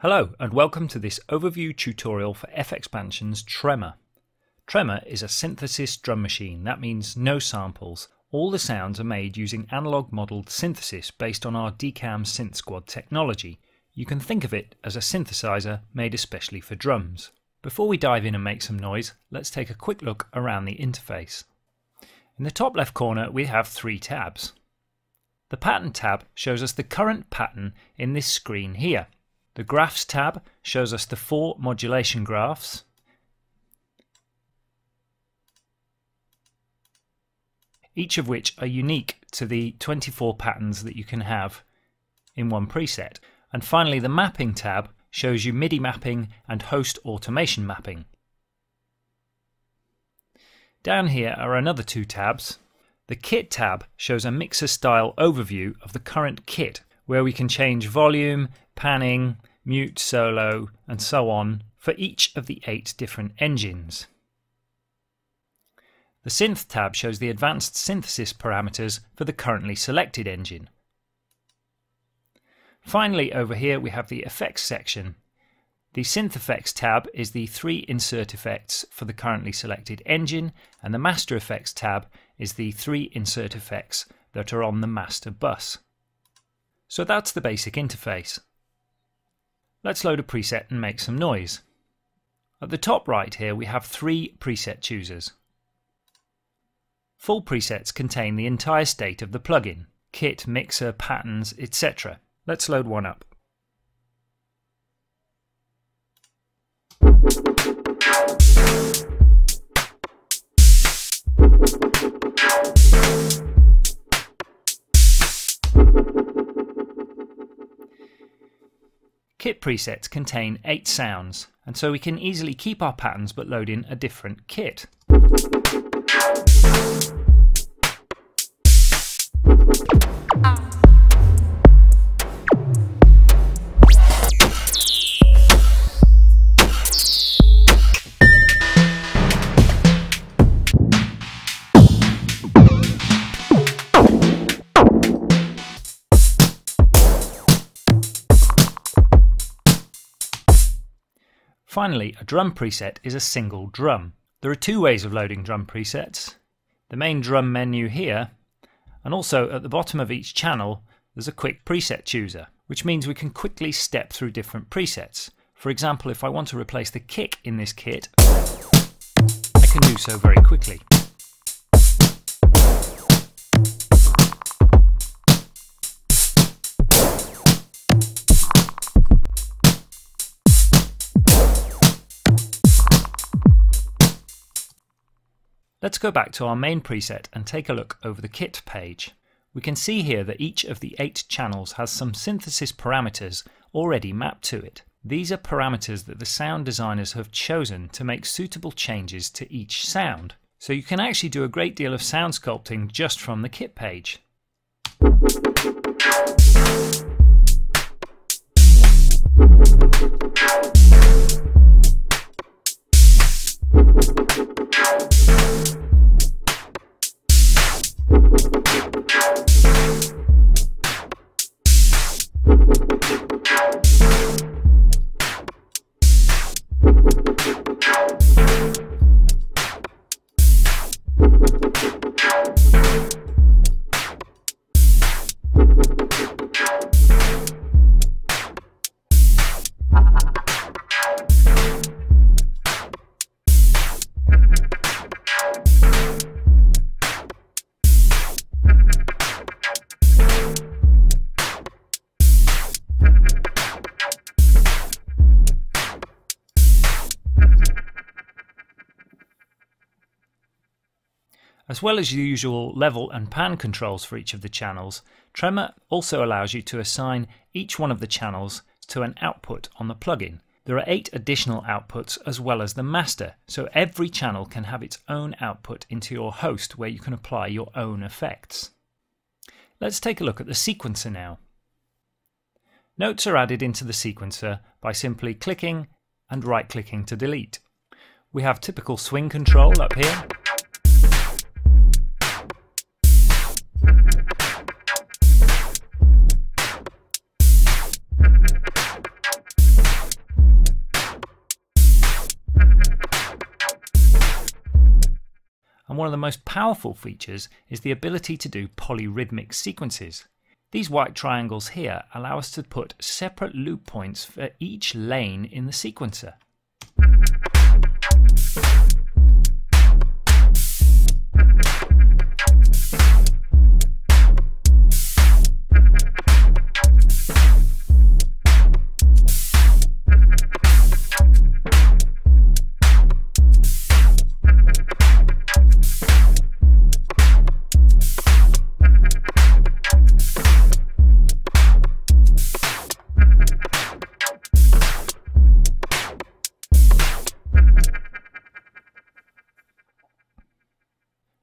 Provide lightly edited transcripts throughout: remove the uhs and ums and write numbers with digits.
Hello and welcome to this overview tutorial for FXpansion's Tremor. Tremor is a synthesis drum machine. That means no samples. All the sounds are made using analog modelled synthesis based on our DCAM Synth Squad technology. You can think of it as a synthesizer made especially for drums. Before we dive in and make some noise, let's take a quick look around the interface. In the top left corner we have three tabs. The pattern tab shows us the current pattern in this screen here. The Graphs tab shows us the 4 modulation graphs. Each of which are unique to the 24 patterns that you can have in one preset. And finally the Mapping tab shows you MIDI mapping and host automation mapping. Down here are another two tabs. The Kit tab shows a mixer style overview of the current kit, where we can change volume, panning, mute, solo, and so on for each of the 8 different engines. The Synth tab shows the advanced synthesis parameters for the currently selected engine. Finally, over here we have the Effects section. The Synth Effects tab is the 3 insert effects for the currently selected engine, and the Master Effects tab is the 3 insert effects that are on the master bus. So that's the basic interface. Let's load a preset and make some noise. At the top right here we have 3 preset choosers. Full presets contain the entire state of the plugin: kit, mixer, patterns, etc. Let's load one up. Kit presets contain 8 sounds, and so we can easily keep our patterns but load in a different kit. Finally, a drum preset is a single drum. There are 2 ways of loading drum presets. The main drum menu here, and also at the bottom of each channel there's a quick preset chooser, which means we can quickly step through different presets. For example, if I want to replace the kick in this kit, I can do so very quickly. Let's go back to our main preset and take a look over the kit page. We can see here that each of the 8 channels has some synthesis parameters already mapped to it. These are parameters that the sound designers have chosen to make suitable changes to each sound. So you can actually do a great deal of sound sculpting just from the kit page. As well as the usual level and pan controls for each of the channels, Tremor also allows you to assign each one of the channels to an output on the plugin. There are 8 additional outputs as well as the master, so every channel can have its own output into your host where you can apply your own effects. Let's take a look at the sequencer now. Notes are added into the sequencer by simply clicking and right-clicking to delete. We have typical swing control up here. and one of the most powerful features is the ability to do polyrhythmic sequences. These white triangles here allow us to put separate loop points for each lane in the sequencer.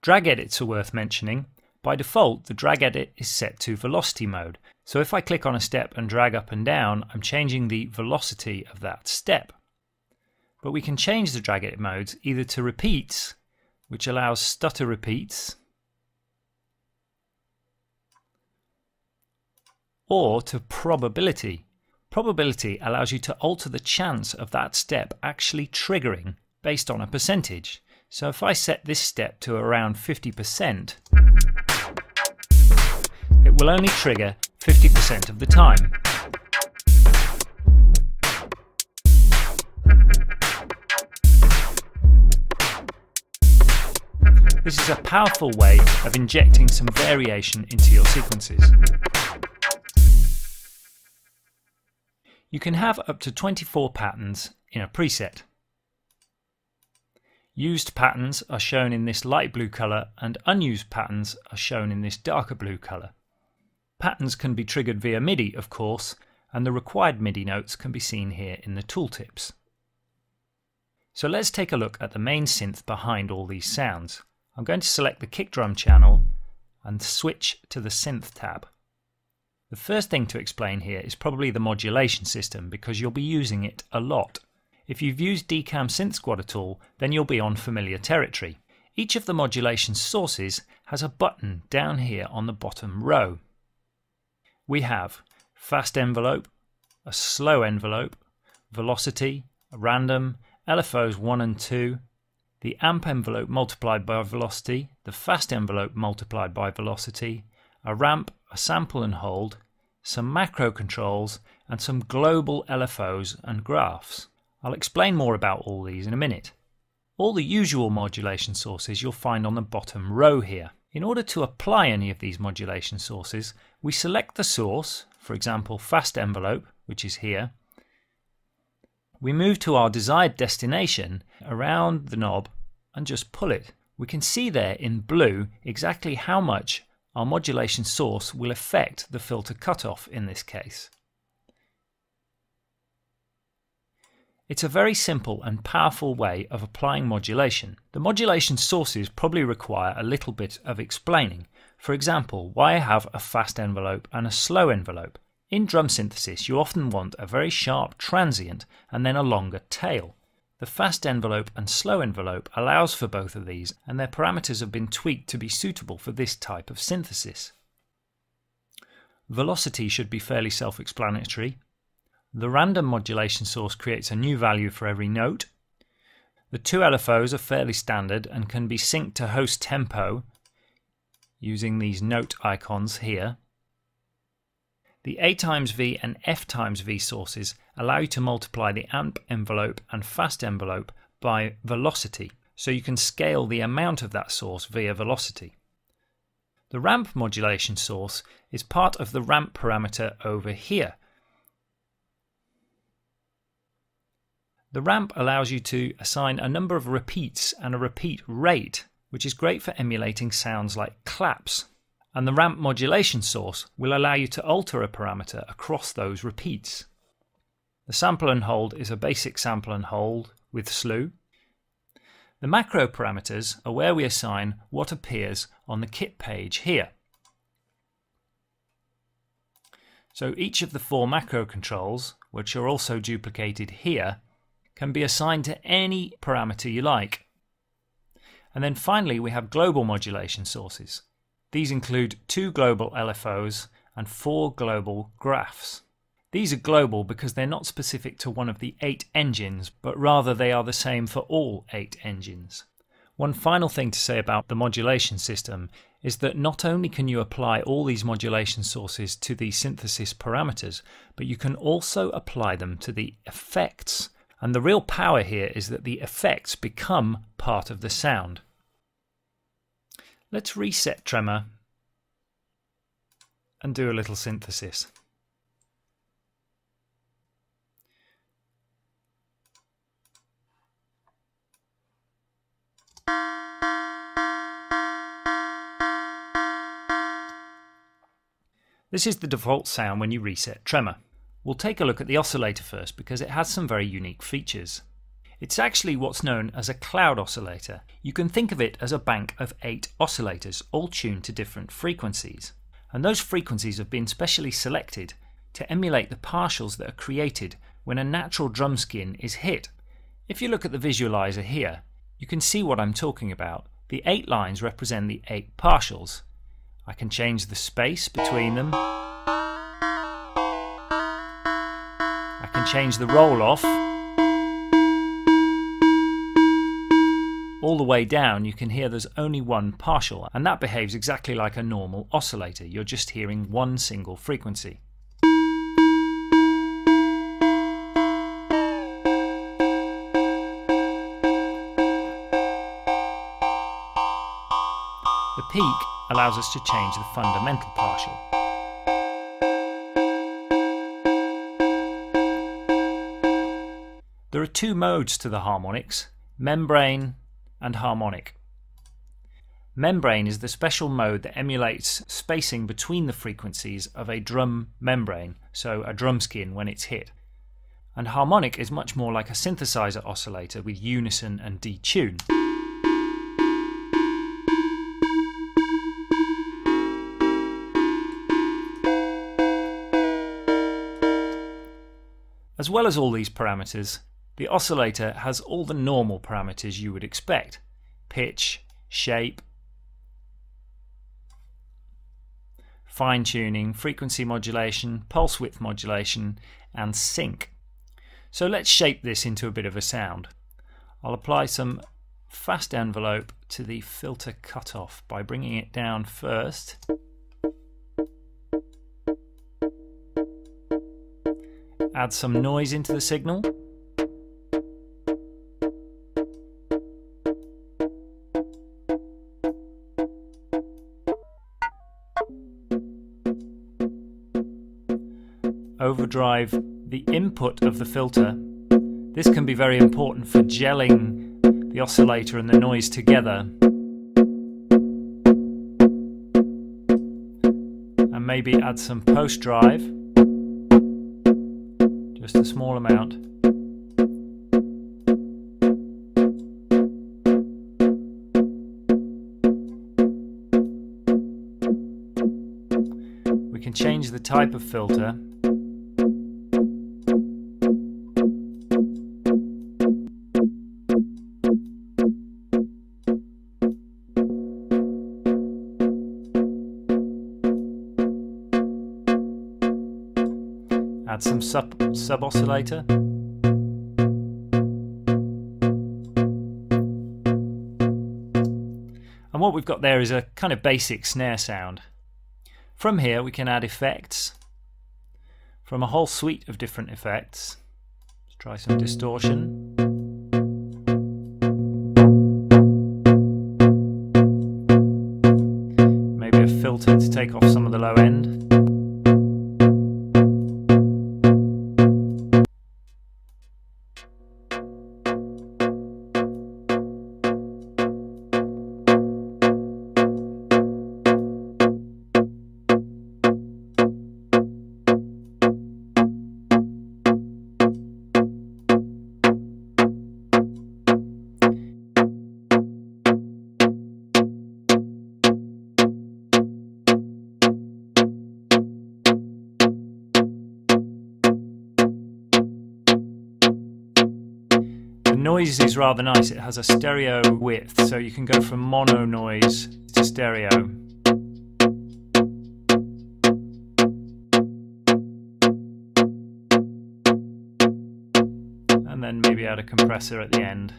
Drag edits are worth mentioning. By default, the drag edit is set to velocity mode. So if I click on a step and drag up and down, I'm changing the velocity of that step. But we can change the drag edit modes either to repeats, which allows stutter repeats, or to probability. Probability allows you to alter the chance of that step actually triggering based on a percentage. So if I set this step to around 50%, it will only trigger 50% of the time. This is a powerful way of injecting some variation into your sequences. You can have up to 24 patterns in a preset. Used patterns are shown in this light blue colour and unused patterns are shown in this darker blue colour. Patterns can be triggered via MIDI, of course, and the required MIDI notes can be seen here in the tooltips. So let's take a look at the main synth behind all these sounds. I'm going to select the kick drum channel and switch to the synth tab. The first thing to explain here is probably the modulation system because you'll be using it a lot. If you've used DCAM Synth Squad at all, then you'll be on familiar territory. Each of the modulation sources has a button down here on the bottom row. We have fast envelope, a slow envelope, velocity, a random, LFOs 1 and 2, the amp envelope multiplied by velocity, the fast envelope multiplied by velocity, a ramp, a sample and hold, some macro controls, and some global LFOs and graphs. I'll explain more about all these in a minute. All the usual modulation sources you'll find on the bottom row here. In order to apply any of these modulation sources, we select the source, for example fast envelope, which is here. We move to our desired destination around the knob and just pull it. We can see there in blue exactly how much our modulation source will affect the filter cutoff in this case. It's a very simple and powerful way of applying modulation. The modulation sources probably require a little bit of explaining. For example, why I have a fast envelope and a slow envelope. In drum synthesis, you often want a very sharp transient and then a longer tail. The fast envelope and slow envelope allows for both of these, and their parameters have been tweaked to be suitable for this type of synthesis. Velocity should be fairly self-explanatory. The random modulation source creates a new value for every note. The two LFOs are fairly standard and can be synced to host tempo using these note icons here. The A times V and F times V sources allow you to multiply the amp envelope and fast envelope by velocity, so you can scale the amount of that source via velocity. The ramp modulation source is part of the ramp parameter over here. The ramp allows you to assign a number of repeats and a repeat rate, which is great for emulating sounds like claps. And the ramp modulation source will allow you to alter a parameter across those repeats. The sample and hold is a basic sample and hold with slew. The macro parameters are where we assign what appears on the kit page here. So each of the 4 macro controls, which are also duplicated here, can be assigned to any parameter you like. And then finally we have global modulation sources. These include 2 global LFOs and 4 global graphs. These are global because they're not specific to one of the 8 engines, but rather they are the same for all 8 engines. One final thing to say about the modulation system is that not only can you apply all these modulation sources to the synthesis parameters, but you can also apply them to the effects. And the real power here is that the effects become part of the sound. Let's reset Tremor and do a little synthesis. This is the default sound when you reset Tremor. We'll take a look at the oscillator first because it has some very unique features. It's actually what's known as a cloud oscillator. You can think of it as a bank of 8 oscillators, all tuned to different frequencies. And those frequencies have been specially selected to emulate the partials that are created when a natural drum skin is hit. If you look at the visualizer here, you can see what I'm talking about. The 8 lines represent the 8 partials. I can change the space between them. I can change the roll-off. All the way down you can hear there's only one partial, and that behaves exactly like a normal oscillator. You're just hearing one single frequency. The peak allows us to change the fundamental partial. There are 2 modes to the harmonics, membrane and harmonic. Membrane is the special mode that emulates spacing between the frequencies of a drum membrane, so a drum skin when it's hit. And harmonic is much more like a synthesizer oscillator with unison and detune. As well as all these parameters, the oscillator has all the normal parameters you would expect: pitch, shape, fine-tuning, frequency modulation, pulse width modulation, and sync. So let's shape this into a bit of a sound. I'll apply some fast envelope to the filter cutoff by bringing it down first. Add some noise into the signal. Overdrive the input of the filter. This can be very important for gelling the oscillator and the noise together. And maybe add some post drive. Just a small amount. We can change the type of filter. Add some sub-oscillator. And what we've got there is a kind of basic snare sound. From here we can add effects from a whole suite of different effects. Let's try some distortion. Maybe a filter to take off some of the low end. Noise is rather nice. It has a stereo width, so you can go from mono noise to stereo. And then maybe add a compressor at the end.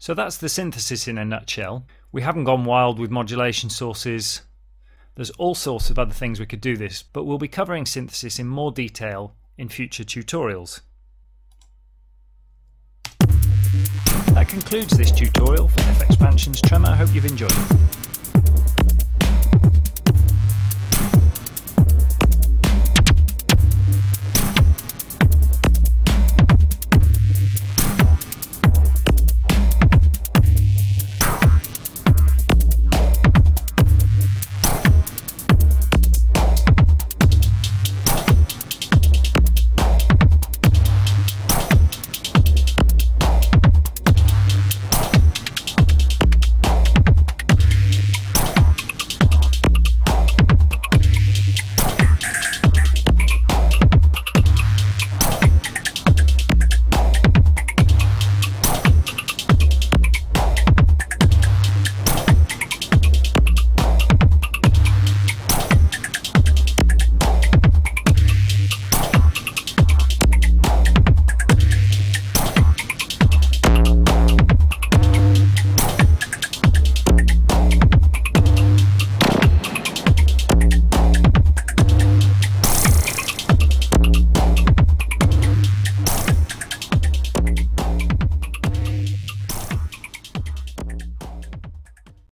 So that's the synthesis in a nutshell. We haven't gone wild with modulation sources. There's all sorts of other things we could do this, but we'll be covering synthesis in more detail in future tutorials. That concludes this tutorial for FXpansion's Tremor. I hope you've enjoyed it.